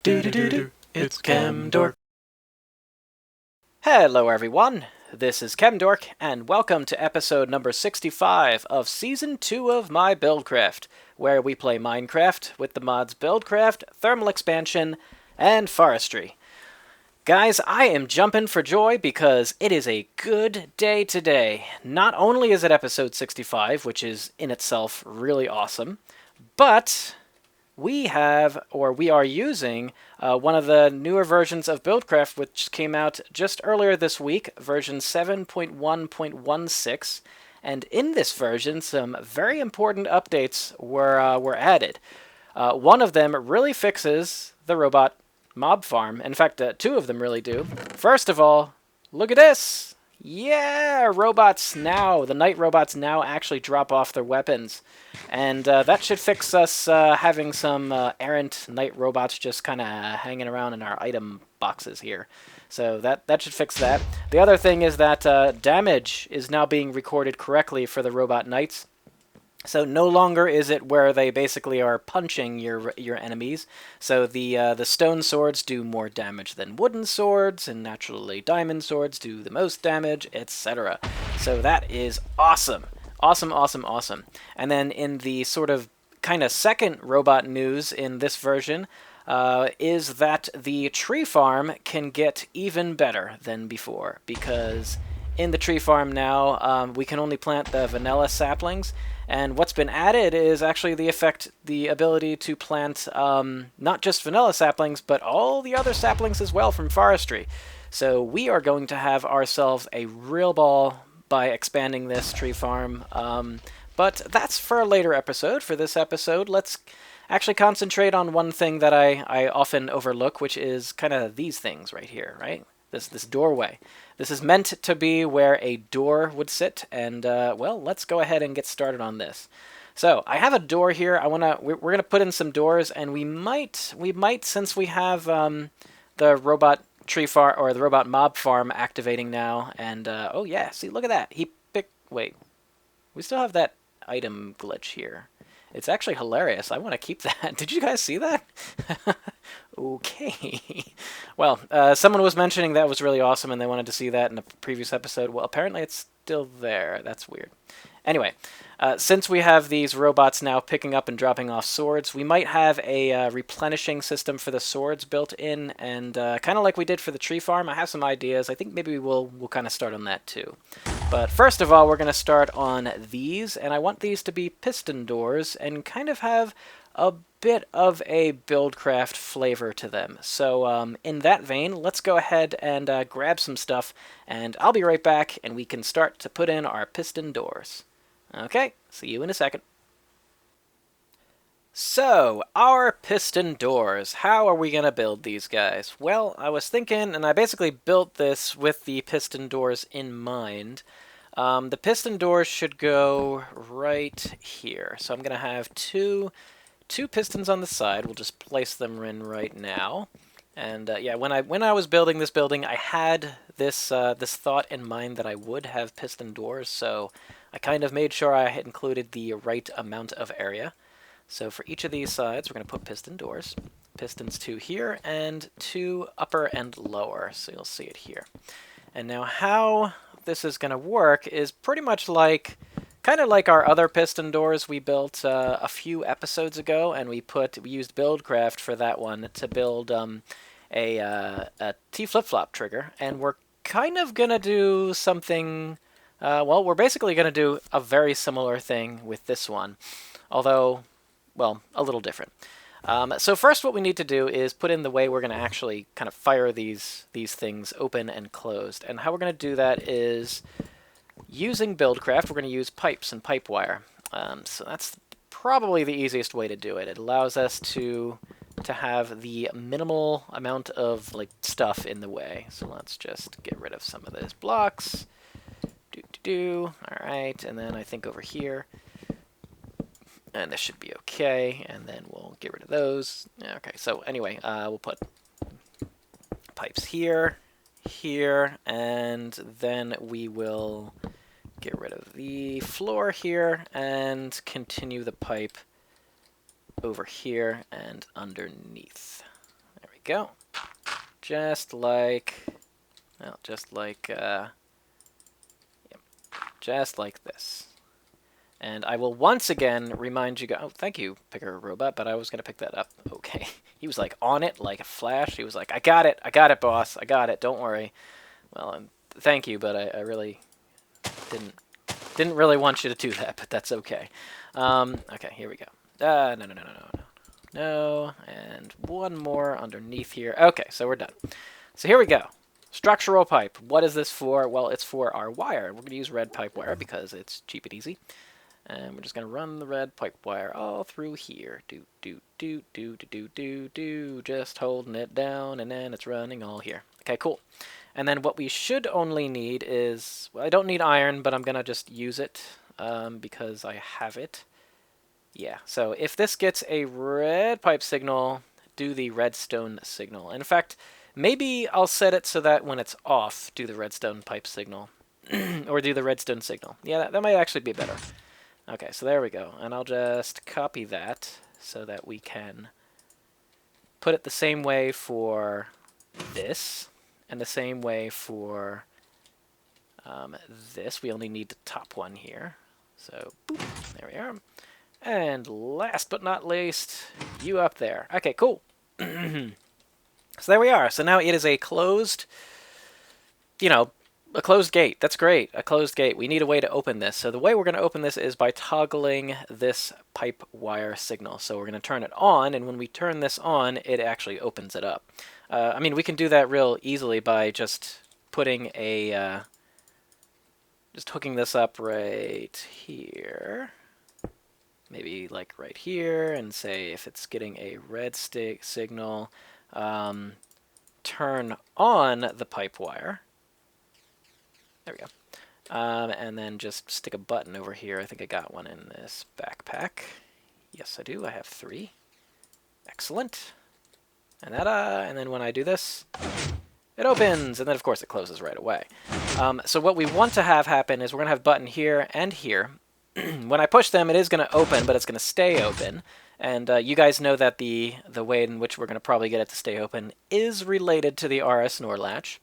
Do it's Chemdork. Hello everyone, this is Chemdork, and welcome to episode number 65 of Season 2 of my Buildcraft, where we play Minecraft with the mods Buildcraft, Thermal Expansion, and Forestry. Guys, I am jumping for joy because it is a good day today. Not only is it episode 65, which is in itself really awesome, but we are using one of the newer versions of Buildcraft, which came out just earlier this week, version 7.1.16. And in this version, some very important updates were added. One of them really fixes the robot mob farm. In fact, two of them really do. First of all, look at this! Yeah, the night robots now actually drop off their weapons. And that should fix us having some errant night robots just kind of hanging around in our item boxes here. So that should fix that. The other thing is that damage is now being recorded correctly for the robot knights. So no longer is it where they basically are punching your enemies. So the stone swords do more damage than wooden swords, and naturally diamond swords do the most damage, etc. So that is awesome. Awesome, awesome, awesome. And then in the sort of kind of second robot news in this version is that the tree farm can get even better than before, because in the tree farm now we can only plant the vanilla saplings. And what's been added is actually the ability to plant not just vanilla saplings, but all the other saplings as well from forestry. So we are going to have ourselves a real ball by expanding this tree farm. But that's for a later episode. For this episode, let's actually concentrate on one thing that I often overlook, which is kind of these things right here, right? This doorway. This is meant to be where a door would sit, and well, let's go ahead and get started on this. So I have a door here. We're gonna put in some doors, and we might since we have the robot tree farm or the robot mob farm activating now, and oh yeah, see, look at that. Wait, we still have that item glitch here. It's actually hilarious. I want to keep that. Did you guys see that? Okay. Well, someone was mentioning that was really awesome and they wanted to see that in a previous episode. Well, apparently it's still there. That's weird. Anyway, since we have these robots now picking up and dropping off swords, we might have a replenishing system for the swords built in, and kind of like we did for the tree farm. I have some ideas. I think maybe we'll kind of start on that too. But first of all, we're going to start on these, and I want these to be piston doors and kind of have a bit of a Buildcraft flavor to them. So in that vein, let's go ahead and grab some stuff, and I'll be right back, and we can start to put in our piston doors. Okay, see you in a second. So, our piston doors. How are we going to build these guys? Well, I was thinking, and I basically built this with the piston doors in mind. The piston doors should go right here. So I'm going to have two pistons on the side. We'll just place them in right now. And yeah, when I was building this building, I had this this thought in mind that I would have piston doors, so I kind of made sure I had included the right amount of area. So for each of these sides, we're going to put piston doors. Pistons 2 here and 2 upper and lower, so you'll see it here. And now how this is going to work is pretty much like, kind of like our other piston doors we built a few episodes ago, and we used Buildcraft for that one to build a T flip-flop trigger, and we're kind of going to do something, well, we're basically going to do a very similar thing with this one, although, well, a little different. So first what we need to do is put in the way we're going to actually kind of fire these things open and closed. And how we're going to do that is using Buildcraft, we're going to use pipes and pipe wire. So that's probably the easiest way to do it. It allows us to have the minimal amount of stuff in the way. So let's just get rid of some of those blocks. All right, and then I think over here. And this should be okay, and then we'll get rid of those. Okay, so anyway, we'll put pipes here, and then we will get rid of the floor here and continue the pipe over here and underneath. There we go. Just like, well, just like this. And I will once again remind you guys. Oh, thank you, Picker Robot, but I was going to pick that up. Okay. He was like on it like a flash. He was like, I got it, boss. I got it. Don't worry. Well, thank you, but I really didn't really want you to do that, but that's okay. Okay, here we go. No, and one more underneath here. Okay, so we're done. So here we go. Structural pipe. What is this for? Well, it's for our wire. We're going to use red pipe wire because it's cheap and easy. And we're just going to run the red pipe wire all through here. Just holding it down, and then it's running all here. Okay, cool. And then what we should only need is, well, I don't need iron, but I'm going to just use it because I have it. Yeah, so if this gets a red pipe signal, do the redstone signal. In fact, maybe I'll set it so that when it's off, do the redstone pipe signal. Or do the redstone signal. Yeah, that might actually be better. Okay, so there we go. And I'll just copy that so that we can put it the same way for this and the same way for this. We only need the top one here. So, boop, there we are. And last but not least, you up there. Okay, cool. So there we are. So now it is a closed, a closed gate. That's great. A closed gate. We need a way to open this. So the way we're going to open this is by toggling this pipe wire signal. So we're going to turn it on, and when we turn this on, it actually opens it up. I mean, we can do that real easily by just putting a, just hooking this up right here. Maybe like right here, and say if it's getting a red signal, turn on the pipe wire. There we go. And then just stick a button over here. I think I got one in this backpack. Yes, I do. I have 3. Excellent. And and then when I do this, it opens, and then of course it closes right away. So what we want to have happen is we're going to have a button here and here. When I push them, it is going to open, but it's going to stay open. And you guys know that the way in which we're going to probably get it to stay open is related to the RS NOR latch.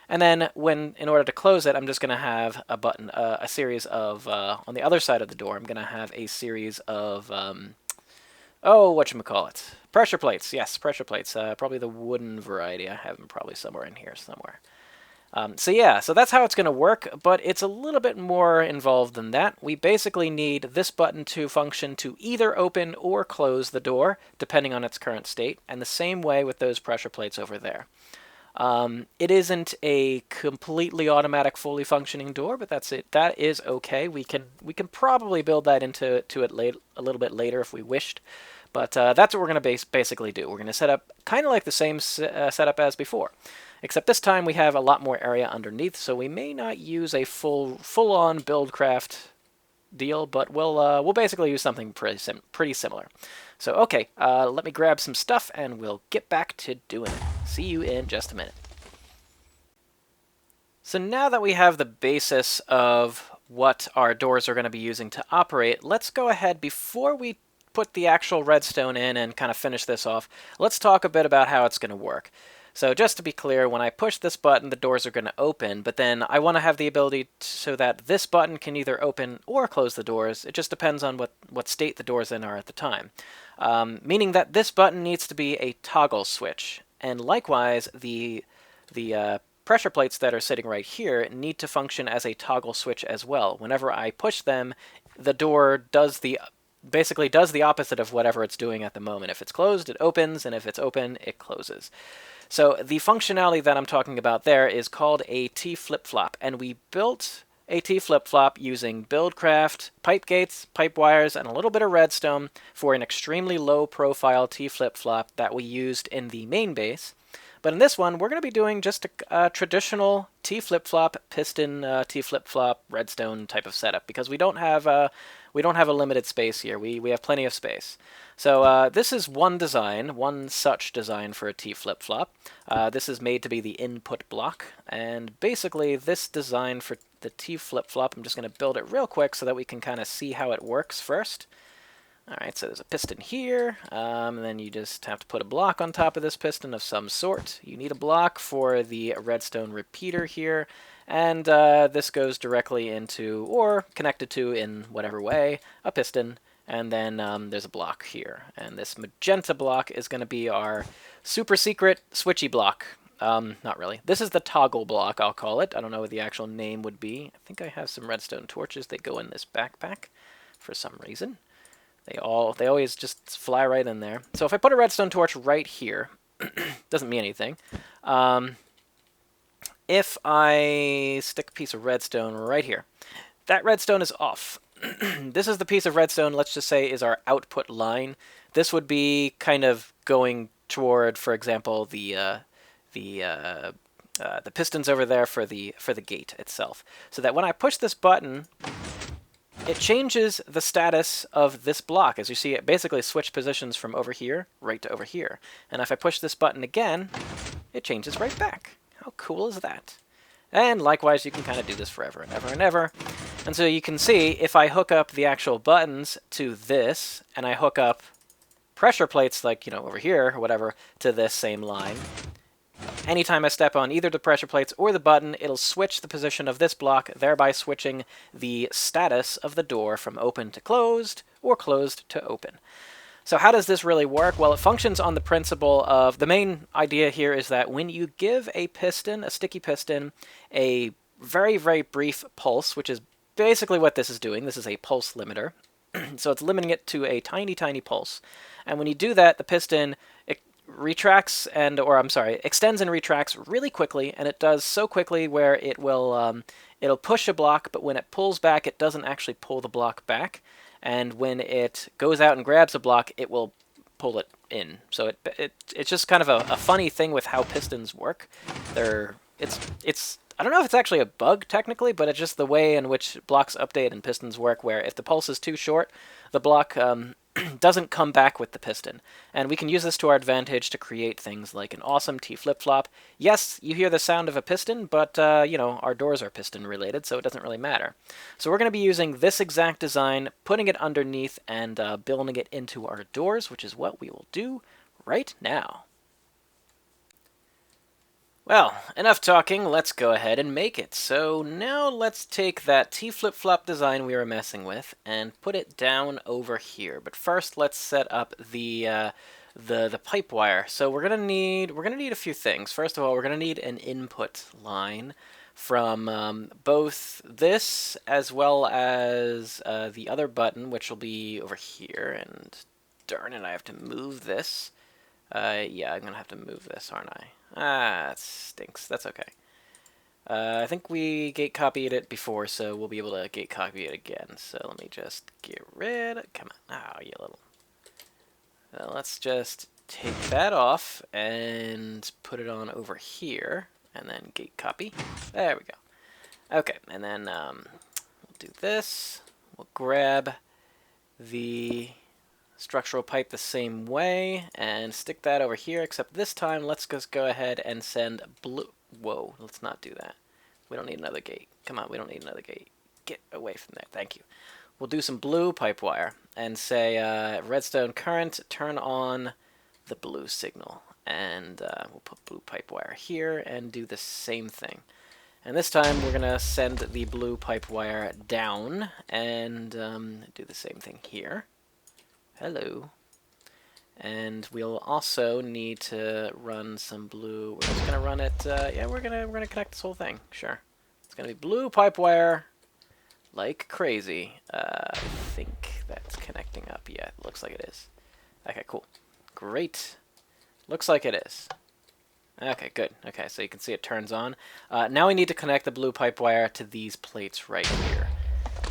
And then in order to close it, I'm just going to have a button, a series of, on the other side of the door, I'm going to have a series of, whatchamacallit? Pressure plates. Yes, pressure plates. Probably the wooden variety. I have them probably somewhere in here somewhere. So yeah, so that's how it's going to work, but it's a little bit more involved than that. We basically need this button to function to either open or close the door, depending on its current state, and the same way with those pressure plates over there. It isn't a completely automatic, fully functioning door, but that's it. That is okay. We can probably build that into it a little bit later if we wished, but that's what we're going to basically do. We're going to set up kind of like the same setup as before, except this time we have a lot more area underneath, so we may not use a full-on Buildcraft deal, but we'll basically use something pretty similar. So okay, let me grab some stuff and we'll get back to doing it. See you in just a minute. So now that we have the basis of what our doors are going to be using to operate, let's go ahead, before we put the actual redstone in and kind of finish this off, let's talk a bit about how it's going to work. So just to be clear, when I push this button, the doors are going to open, but then I want to have the ability so that this button can either open or close the doors. It just depends on what state the doors in are at the time. Meaning that this button needs to be a toggle switch. And likewise, the pressure plates that are sitting right here need to function as a toggle switch as well. Whenever I push them, the door basically does the opposite of whatever it's doing at the moment. If it's closed, it opens, and if it's open, it closes. So the functionality that I'm talking about there is called a T flip-flop, and we built a T flip-flop using Buildcraft, pipe gates, pipe wires, and a little bit of redstone for an extremely low-profile T flip-flop that we used in the main base. But in this one, we're going to be doing just a traditional T flip-flop, piston T flip-flop, redstone type of setup, because we don't have a limited space here. We have plenty of space. So this is one such design for a T flip-flop. This is made to be the input block, and basically this design for the T flip-flop, I'm just going to build it real quick so that we can kind of see how it works first. Alright, so there's a piston here, and then you just have to put a block on top of this piston of some sort. You need a block for the redstone repeater here, and this goes directly into, or connected to in whatever way, a piston, and then there's a block here. And this magenta block is going to be our super secret switchy block. Not really. This is the toggle block, I'll call it. I don't know what the actual name would be. I think I have some redstone torches. They go in this backpack for some reason. They always just fly right in there. So if I put a redstone torch right here, doesn't mean anything. If I stick a piece of redstone right here, that redstone is off. This is the piece of redstone, let's just say, is our output line. This would be kind of going toward, for example, the pistons over there for the gate itself. So that when I push this button, it changes the status of this block. As you see, it basically switched positions from over here right to over here. And if I push this button again, it changes right back. How cool is that? And likewise, you can kind of do this forever and ever and ever. And so you can see, if I hook up the actual buttons to this, and I hook up pressure plates, like, you know, over here or whatever, to this same line, anytime I step on either the pressure plates or the button, it'll switch the position of this block, thereby switching the status of the door from open to closed, or closed to open. So how does this really work? Well, it functions on the principle of, the main idea here is that when you give a piston, a sticky piston, a very, very brief pulse, which is basically what this is doing. This is a pulse limiter. So it's limiting it to a tiny, tiny pulse. And when you do that, the piston extends and retracts really quickly, and it does so quickly where it will it'll push a block, but when it pulls back, it doesn't actually pull the block back. And when it goes out and grabs a block, it will pull it in. So it's just kind of a funny thing with how pistons work. I don't know if it's actually a bug technically, but it's just the way in which blocks update and pistons work, where if the pulse is too short, the block doesn't come back with the piston. And we can use this to our advantage to create things like an awesome T flip-flop. Yes, you hear the sound of a piston, but you know, our doors are piston related, so it doesn't really matter. So we're going to be using this exact design, putting it underneath, and building it into our doors, which is what we will do right now. Well, enough talking, let's go ahead and make it. So now let's take that T flip-flop design we were messing with and put it down over here. But first, let's set up the pipe wire. So we're gonna need a few things. First of all, we're gonna need an input line from both this as well as the other button, which will be over here. And darn it, I have to move this. Yeah, I'm gonna have to move this, aren't I? Ah, that stinks. That's okay. I think we gate copied it before, so we'll be able to gate copy it again. So let me just get rid. Come on. Oh, you little. Let's just take that off and put it on over here, and then gate copy. There we go. Okay, and then we'll do this. We'll grab the structural pipe the same way and stick that over here, except this time let's just go ahead and send blue. Whoa, let's not do that. We don't need another gate. Come on, we don't need another gate. Get away from there. Thank you. We'll do some blue pipe wire and say redstone current, turn on the blue signal. And we'll put blue pipe wire here and do the same thing. And this time we're going to send the blue pipe wire down and do the same thing here. Hello. And we'll also need to run some blue. We're just gonna run it. Yeah, we're gonna connect this whole thing. Sure. It's gonna be blue pipe wire, like crazy. I think that's connecting up. Yeah, it looks like it is. Okay, cool. Great. Looks like it is. Okay, good. Okay, so you can see it turns on. Now we need to connect the blue pipe wire to these plates right here.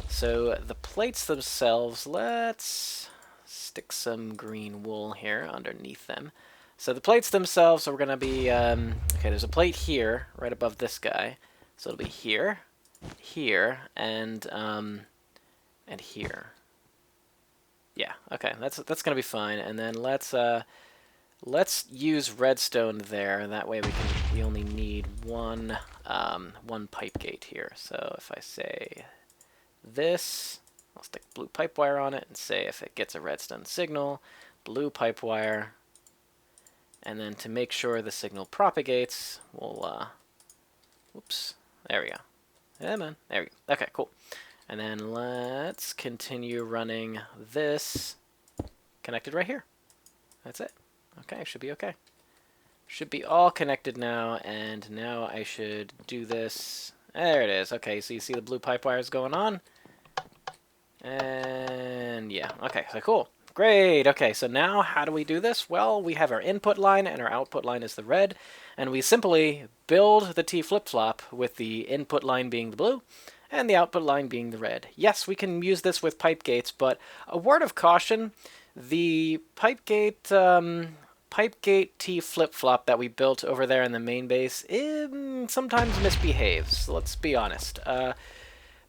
So the plates themselves, let's stick some green wool here underneath them. So the plates themselves are going to be, okay, there's a plate here, right above this guy. So it'll be here, here, and here. Yeah, okay, that's going to be fine. And then let's use redstone there. That way we only need one pipe gate here. So if I say this, I'll stick blue pipe wire on it and say if it gets a redstone signal, blue pipe wire. And then to make sure the signal propagates, we'll, whoops, there we go. Yeah, man, there we go. Okay, cool. And then let's continue running this connected right here. That's it. Okay, should be okay. Should be all connected now, and now I should do this. There it is. Okay, so you see the blue pipe wires going on. And yeah, okay, so cool. Great, okay, so now how do we do this? Well, we have our input line, and our output line is the red, and we simply build the T flip-flop with the input line being the blue, and the output line being the red. Yes, we can use this with pipe gates, but a word of caution, the pipe gate T flip-flop that we built over there in the main base sometimes misbehaves, let's be honest.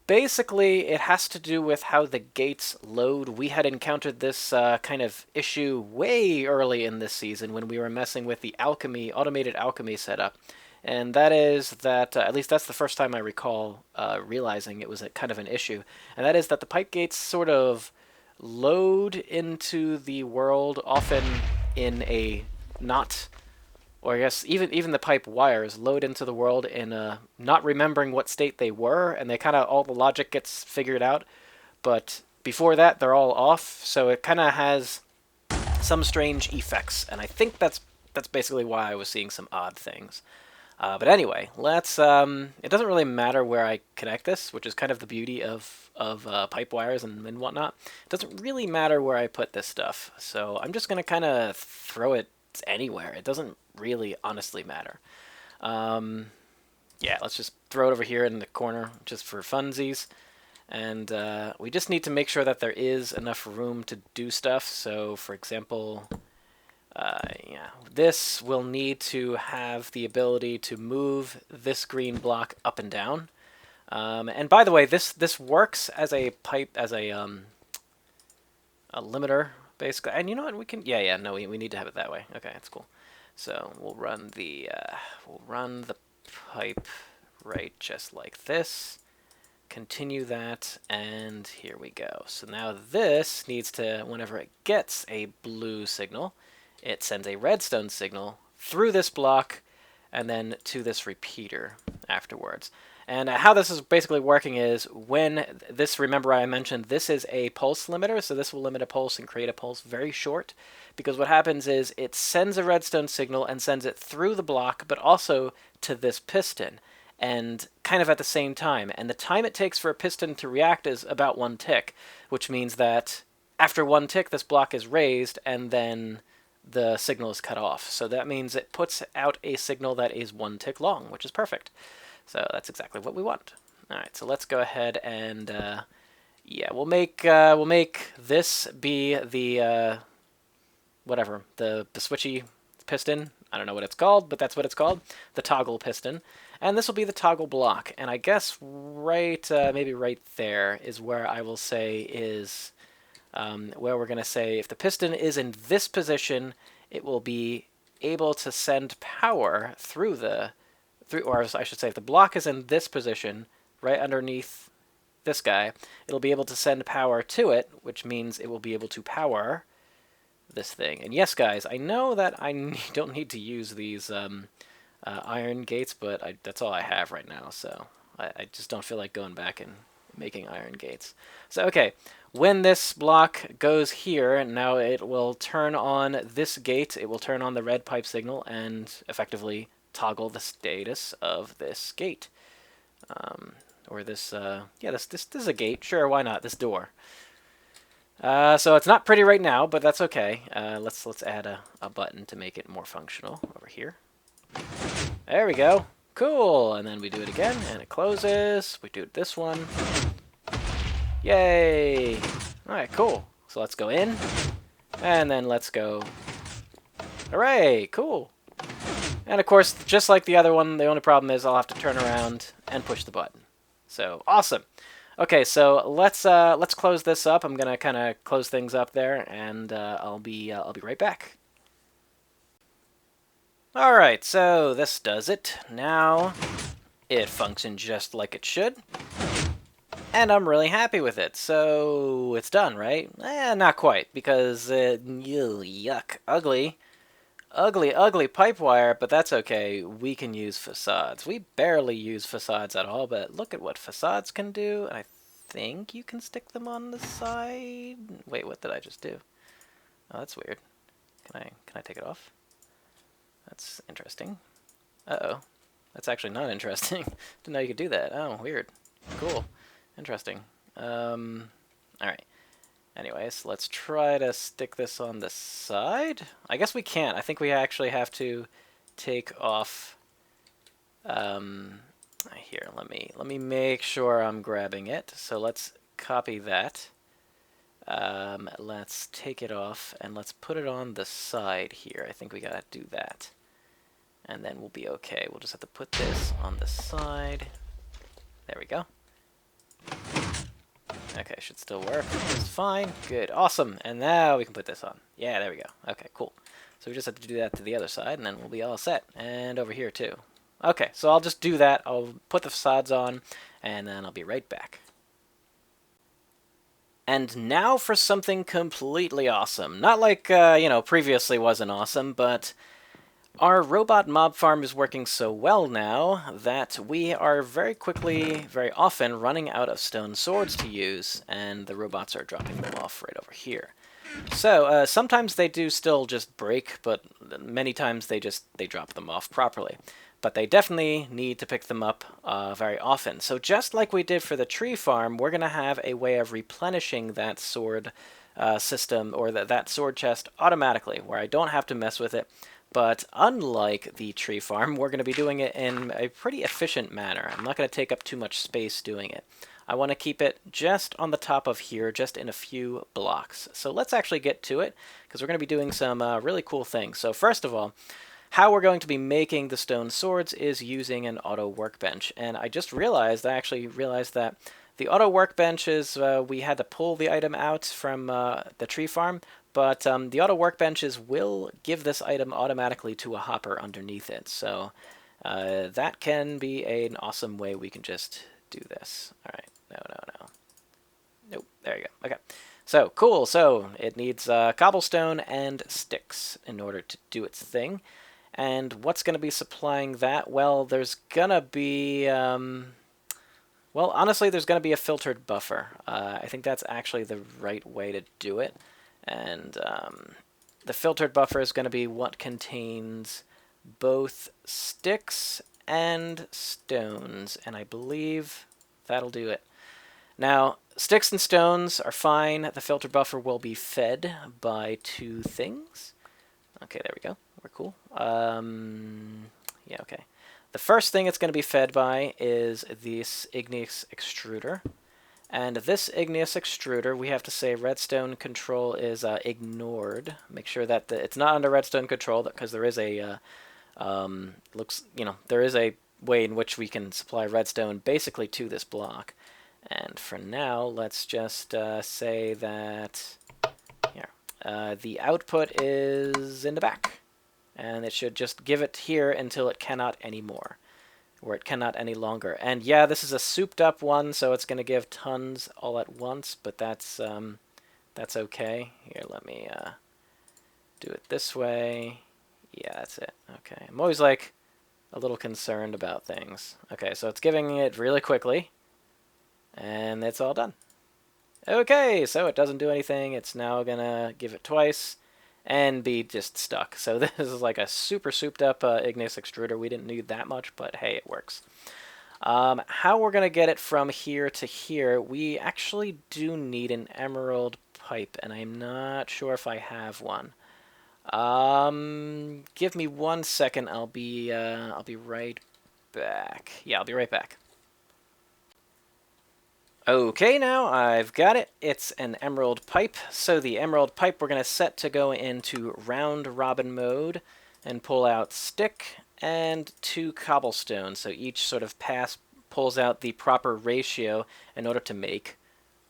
Basically, it has to do with how the gates load. We had encountered this kind of issue way early in this season when we were messing with the alchemy, automated alchemy setup. And that is that, at least that's the first time I recall realizing it was a kind of an issue. And that is that the pipe gates sort of load into the world often in a not, or I guess even the pipe wires load into the world in not remembering what state they were, and they kind of, all the logic gets figured out, but before that they're all off, so it kind of has some strange effects, and I think that's basically why I was seeing some odd things. But anyway, let's, it doesn't really matter where I connect this, which is kind of the beauty of pipe wires and whatnot. It doesn't really matter where I put this stuff, so I'm just going to kind of throw it anywhere. It doesn't really honestly matter. Yeah, let's just throw it over here in the corner just for funsies. And we just need to make sure that there is enough room to do stuff. So, for example, yeah, this will need to have the ability to move this green block up and down. And by the way, this works as a pipe, as a limiter, basically. And you know what? We can, yeah, no, we need to have it that way. Okay, that's cool. So we'll run the pipe right just like this. Continue that, and here we go. So now this needs to, whenever it gets a blue signal, it sends a redstone signal through this block and then to this repeater afterwards. And how this is basically working is when this, remember I mentioned this is a pulse limiter, so this will limit a pulse and create a pulse very short, because what happens is it sends a redstone signal and sends it through the block, but also to this piston, and kind of at the same time. And the time it takes for a piston to react is about 1 tick, which means that after 1 tick this block is raised and then the signal is cut off. So that means it puts out a signal that is 1 tick long, which is perfect. So that's exactly what we want. All right, so let's go ahead and yeah, we'll make this be the whatever, the switchy piston. I don't know what it's called, but that's what it's called, the toggle piston. And this will be the toggle block. And I guess right, maybe right there is where I will say is where we're going to say if the piston is in this position, it will be able to send power through the, or I should say if the block is in this position, right underneath this guy, it'll be able to send power to it, which means it will be able to power this thing. And yes, guys, I know that I don't need to use these iron gates, but that's all I have right now, so I just don't feel like going back and making iron gates. So, okay, when this block goes here, now it will turn on this gate, it will turn on the red pipe signal, and effectively toggle the status of this gate. Or this, yeah, this is a gate, sure, why not, this door. So it's not pretty right now, but that's okay. Let's add a button to make it more functional over here. There we go. Cool. And then we do it again, and it closes. We do this one. Yay. All right, cool. So let's go in, and then let's go. Hooray, cool. And of course, just like the other one, the only problem is I'll have to turn around and push the button. So awesome. Okay, so let's close this up. I'm gonna kind of close things up there, and I'll be right back. All right, so this does it. Now it functions just like it should. And I'm really happy with it. So it's done, right? Not quite, because yuck, ugly. Ugly, ugly pipe wire, but that's okay. We can use facades. We barely use facades at all, but look at what facades can do. I think you can stick them on the side. Wait, what did I just do? Oh, that's weird. Can I take it off? That's interesting. Uh-oh. That's actually not interesting. Didn't know you could do that. Oh, weird. Cool. Interesting. Alright. Anyways, let's try to stick this on the side. I guess we can't. I think we actually have to take off. Here, let me make sure I'm grabbing it. So let's copy that. Let's take it off and let's put it on the side here. I think we gotta do that. And then we'll be okay. We'll just have to put this on the side. There we go. Okay, should still work. It's fine. Good. Awesome. And now we can put this on. Yeah, there we go. Okay, cool. So we just have to do that to the other side, and then we'll be all set. And over here, too. Okay, so I'll just do that. I'll put the facades on, and then I'll be right back. And now for something completely awesome. Not like, previously wasn't awesome, but our robot mob farm is working so well now that we are very often running out of stone swords to use, and the robots are dropping them off right over here. So sometimes they do still just break, but many times they drop them off properly. But they definitely need to pick them up very often. So just like we did for the tree farm, we're going to have a way of replenishing that sword system, or that sword chest automatically, where I don't have to mess with it. But unlike the tree farm, we're going to be doing it in a pretty efficient manner. I'm not going to take up too much space doing it. I want to keep it just on the top of here, just in a few blocks. So let's actually get to it, because we're going to be doing some really cool things. So first of all, how we're going to be making the stone swords is using an auto workbench. And I actually realized that the auto workbench is, we had to pull the item out from the tree farm, but the auto workbenches will give this item automatically to a hopper underneath it. So that can be an awesome way we can just do this. All right, no. Nope, there you go. Okay, so cool. So it needs cobblestone and sticks in order to do its thing. And what's going to be supplying that? Well, there's going to be... well, honestly, there's going to be a filtered buffer. I think that's actually the right way to do it. And the filtered buffer is going to be what contains both sticks and stones. And I believe that'll do it. Now, sticks and stones are fine. The filtered buffer will be fed by two things. Okay, there we go. We're cool. Yeah, okay. The first thing it's going to be fed by is this igneous extruder. And this igneous extruder, we have to say redstone control is ignored. Make sure that it's not under redstone control, because there is a there is a way in which we can supply redstone basically to this block. And for now, let's just say that here, the output is in the back. And it should just give it here until it cannot anymore, or it cannot any longer. And yeah, this is a souped up one, so it's going to give tons all at once, but that's okay. Here, let me do it this way. Yeah, that's it. Okay, I'm always like a little concerned about things. Okay, so it's giving it really quickly, and it's all done. Okay, so it doesn't do anything. It's now going to give it twice and be just stuck. So this is like a super souped up igneous extruder. We didn't need that much, but hey, it works. How we're going to get it from here to here, we actually do need an emerald pipe, and I'm not sure if I have one. Give me 1 second. I'll be right back. Yeah, I'll be right back. Okay, now I've got it. It's an emerald pipe. So the emerald pipe we're going to set to go into round robin mode and pull out stick and 2 cobblestone. So each sort of pass pulls out the proper ratio in order to make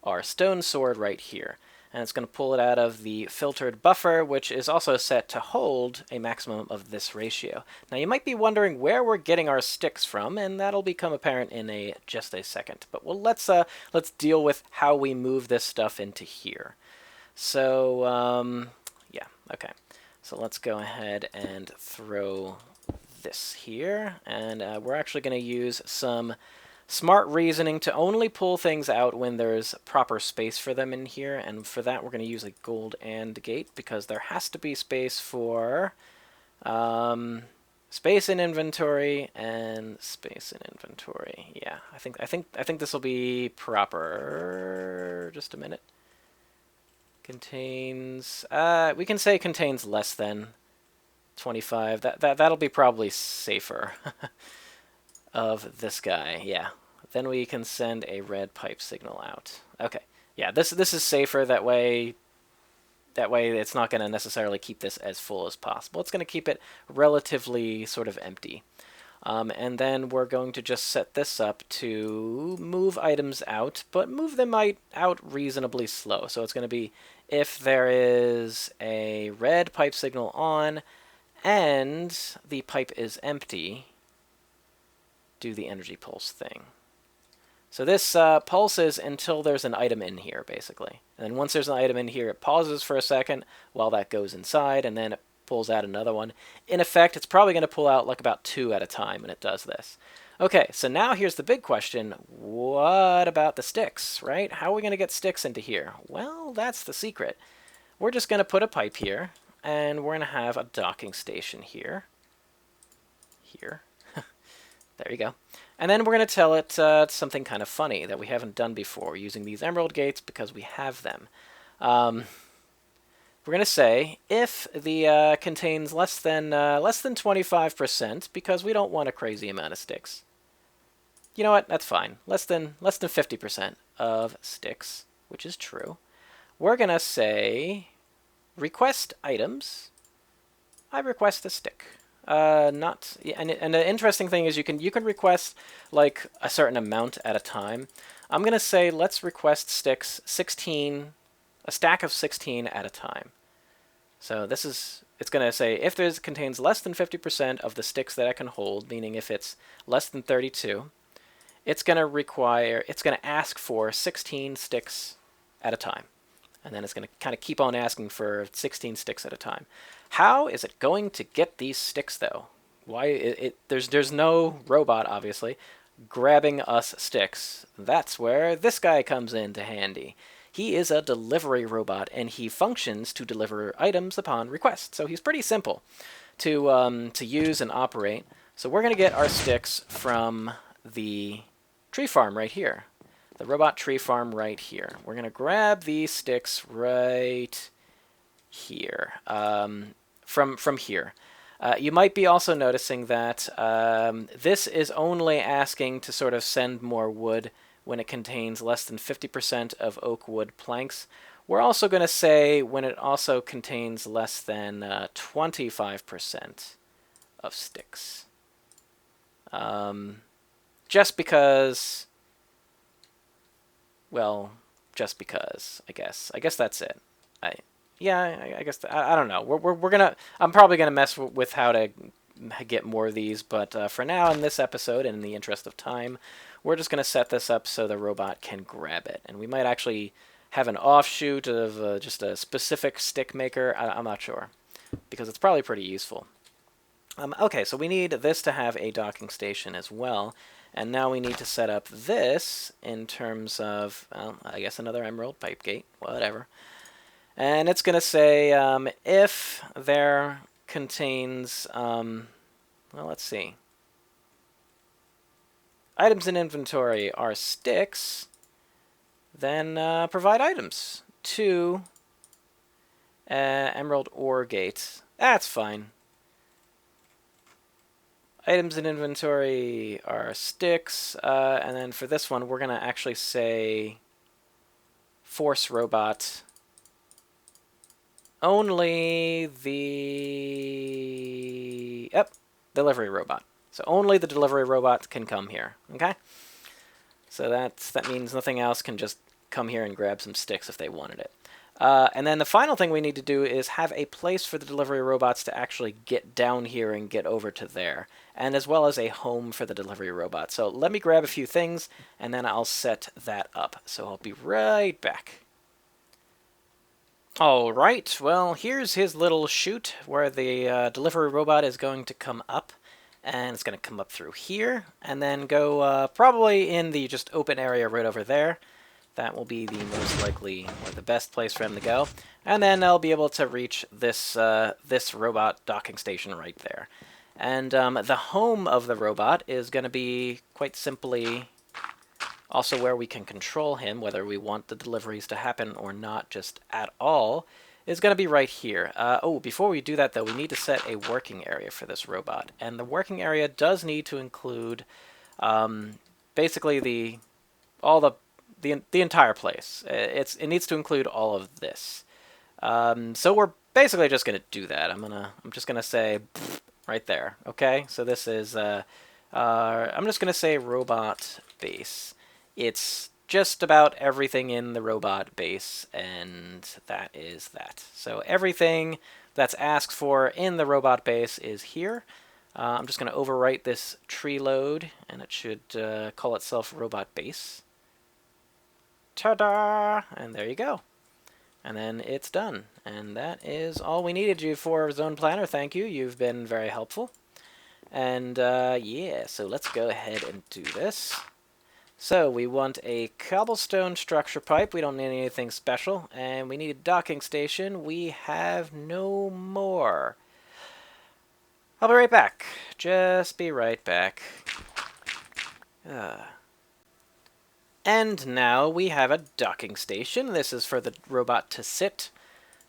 our stone sword right here. and it's going to pull it out of the filtered buffer, which is also set to hold a maximum of this ratio. Now you might be wondering where we're getting our sticks from, and that'll become apparent in just a second. But let's deal with how we move this stuff into here. So yeah, okay. So let's go ahead and throw this here, and we're actually going to use some smart reasoning to only pull things out when there's proper space for them in here, and for that we're going to use a gold AND gate, because there has to be space for space in inventory and space in inventory. Yeah, I think this will be proper. Just a minute. Contains. We can say contains less than 25. That'll be probably safer. Of this guy, yeah. Then we can send a red pipe signal out. Okay, yeah, this is safer. That way it's not going to necessarily keep this as full as possible. It's going to keep it relatively sort of empty. And then we're going to just set this up to move items out, but move them out reasonably slow. So it's going to be if there is a red pipe signal on and the pipe is empty, do the energy pulse thing. So this pulses until there's an item in here, basically. And then once there's an item in here, it pauses for a second while that goes inside, and then it pulls out another one. In effect, it's probably going to pull out like about 2 at a time when it does this. Okay, so now here's the big question. What about the sticks, right? How are we going to get sticks into here? Well, that's the secret. We're just going to put a pipe here, and we're going to have a docking station here. Here. There you go. And then we're going to tell it something kind of funny that we haven't done before using these emerald gates because we have them. We're going to say if the contains less than 25%, because we don't want a crazy amount of sticks. You know what? That's fine. Less than 50% of sticks, which is true. We're going to say request items. I request a stick. And the interesting thing is you can request like a certain amount at a time. I'm gonna say let's request sticks 16, a stack of 16 at a time. So it's gonna say if there contains less than 50% of the sticks that I can hold, meaning if it's less than 32, it's gonna ask for 16 sticks at a time. And then it's going to kind of keep on asking for 16 sticks at a time. How is it going to get these sticks, though? There's no robot, obviously, grabbing us sticks. That's where this guy comes into handy. He is a delivery robot, and he functions to deliver items upon request. So he's pretty simple to use and operate. So we're going to get our sticks from the tree farm right here. The robot tree farm right here. We're going to grab these sticks right here, from here. You might be also noticing that this is only asking to sort of send more wood when it contains less than 50% of oak wood planks. We're also going to say when it also contains less than 25% of sticks. Just because... Well, just because, I guess. I guess that's it. I guess I don't know. We're gonna. I'm probably gonna mess with how to get more of these, but for now, in this episode, and in the interest of time, we're just gonna set this up so the robot can grab it, and we might actually have an offshoot of just a specific stick maker. I'm not sure, because it's probably pretty useful. Okay, so we need this to have a docking station as well. And now we need to set up this in terms of, well, I guess another emerald pipe gate, whatever. And it's going to say if there contains, well, let's see. Items in inventory are sticks, then provide items to emerald ore gate. That's fine. Items in inventory are sticks, and then for this one, we're going to actually say force robot. Only the... Yep, delivery robot. So only the delivery robot can come here, okay? So that means nothing else can just come here and grab some sticks if they wanted it. And then the final thing we need to do is have a place for the delivery robots to actually get down here and get over to there, and as well as a home for the delivery robot. So let me grab a few things, and then I'll set that up. So I'll be right back. All right, well, here's his little chute where the delivery robot is going to come up, and it's going to come up through here, and then go probably in the just open area right over there. That will be the most likely, or the best place for him to go. And then they'll be able to reach this this robot docking station right there. And the home of the robot is going to be quite simply also where we can control him, whether we want the deliveries to happen or not just at all, is going to be right here. Oh, before we do that, though, we need to set a working area for this robot. And the working area does need to include basically all the entire place. It needs to include all of this. So we're basically just going to do that. I'm just going to say right there. Okay. So this is I'm just going to say robot base. It's just about everything in the robot base, and that is that. So everything that's asked for in the robot base is here. I'm just going to overwrite this tree load, and it should call itself robot base. Ta-da! And there you go. And then it's done. And that is all we needed you for, Zone Planner. Thank you. You've been very helpful. And yeah, so let's go ahead and do this. So we want a cobblestone structure pipe. We don't need anything special. And we need a docking station. We have no more. I'll be right back. Just be right back. And now we have a docking station. This is for the robot to sit.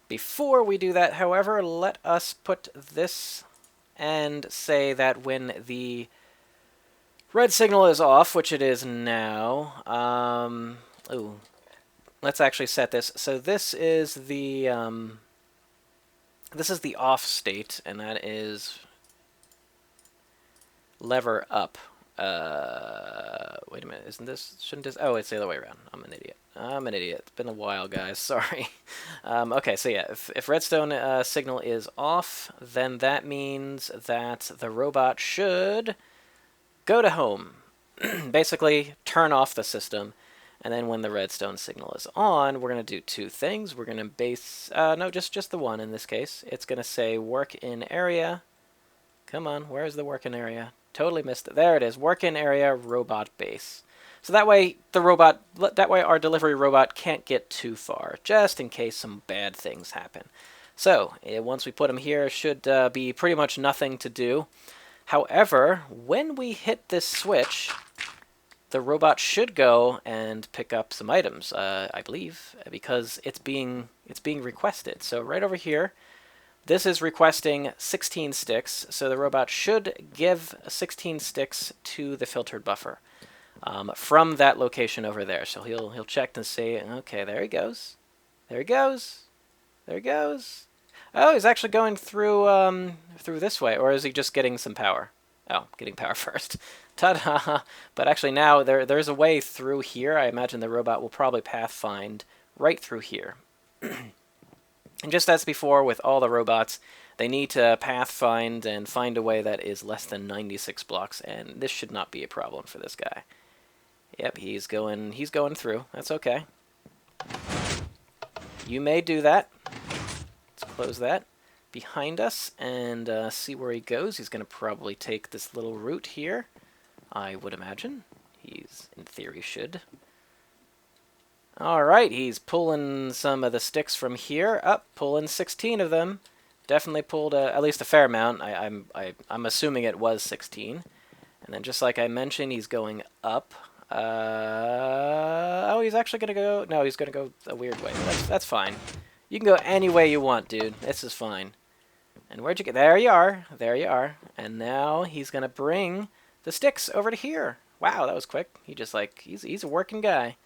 Before we do that, however, let us put this and say that when the red signal is off, which it is now. Ooh, let's actually set this. So this is the off state, and that is lever up. Wait a minute, shouldn't this, oh, it's the other way around. I'm an idiot. It's been a while, guys, sorry. Okay, so yeah, if redstone signal is off, then that means that the robot should go to home. Basically, turn off the system, and then when the redstone signal is on, we're going to do two things. We're going to base, no, just the one in this case. It's going to say work in area. Come on, where's the work in area? Totally missed it. There it is. Work in area robot base. So that way our delivery robot can't get too far, just in case some bad things happen. So once we put him here, should be pretty much nothing to do. However, when we hit this switch, the robot should go and pick up some items, I believe, because it's being requested. So right over here, this is requesting 16 sticks, so the robot should give 16 sticks to the filtered buffer from that location over there. So he'll check and say, okay, there he goes. There he goes. There he goes. Oh, he's actually going through through this way, or is he just getting some power? Oh, getting power first. Ta-da! But actually now there's a way through here. I imagine the robot will probably pathfind right through here. And just as before with all the robots, they need to pathfind and find a way that is less than 96 blocks, and this should not be a problem for this guy. Yep, he's going through. That's okay. You may do that. Let's close that behind us and see where he goes. He's going to probably take this little route here, I would imagine. He's, in theory, should. Alright, he's pulling some of the sticks from here. Up, pulling 16 of them. Definitely pulled at least a fair amount. I'm assuming it was 16. And then just like I mentioned, he's going up. Oh, he's actually going to go... No, he's going to go a weird way. That's fine. You can go any way you want, dude. This is fine. And where'd you get... There you are. There you are. And now he's going to bring the sticks over to here. Wow, that was quick. He just like... He's a working guy.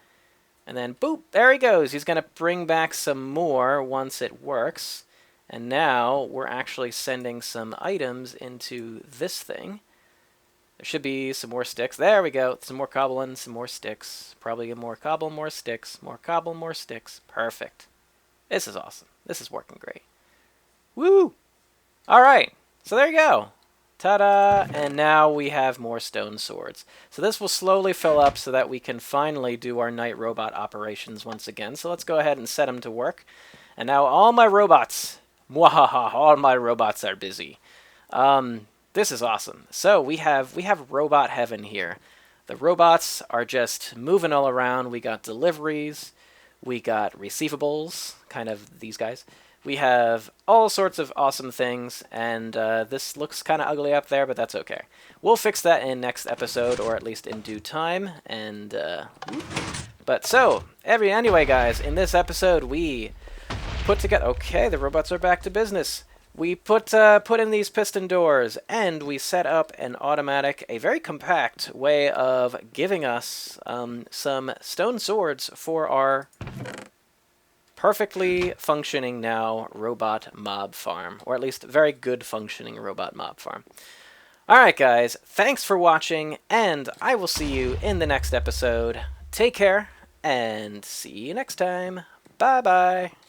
And then, boop, there he goes. He's going to bring back some more once it works. And now we're actually sending some items into this thing. There should be some more sticks. There we go. Some more cobble and some more sticks. Probably more cobble, more sticks. More cobble, more sticks. Perfect. This is awesome. This is working great. Woo! All right, so there you go. Ta-da! And now we have more stone swords. So this will slowly fill up so that we can finally do our night robot operations once again. So let's go ahead and set them to work. And now all my robots, mwahaha, all my robots are busy. This is awesome. So we have robot heaven here. The robots are just moving all around. We got deliveries. We got receivables, kind of these guys. We have all sorts of awesome things, and this looks kind of ugly up there, but that's okay. We'll fix that in next episode, or at least in due time. And but so anyway, guys, in this episode we put together. Okay, the robots are back to business. We put in these piston doors, and we set up an automatic, a very compact way of giving us some stone swords for our perfectly functioning now robot mob farm, or at least very good functioning robot mob farm. Alright guys, thanks for watching, and I will see you in the next episode. Take care, and see you next time. Bye bye.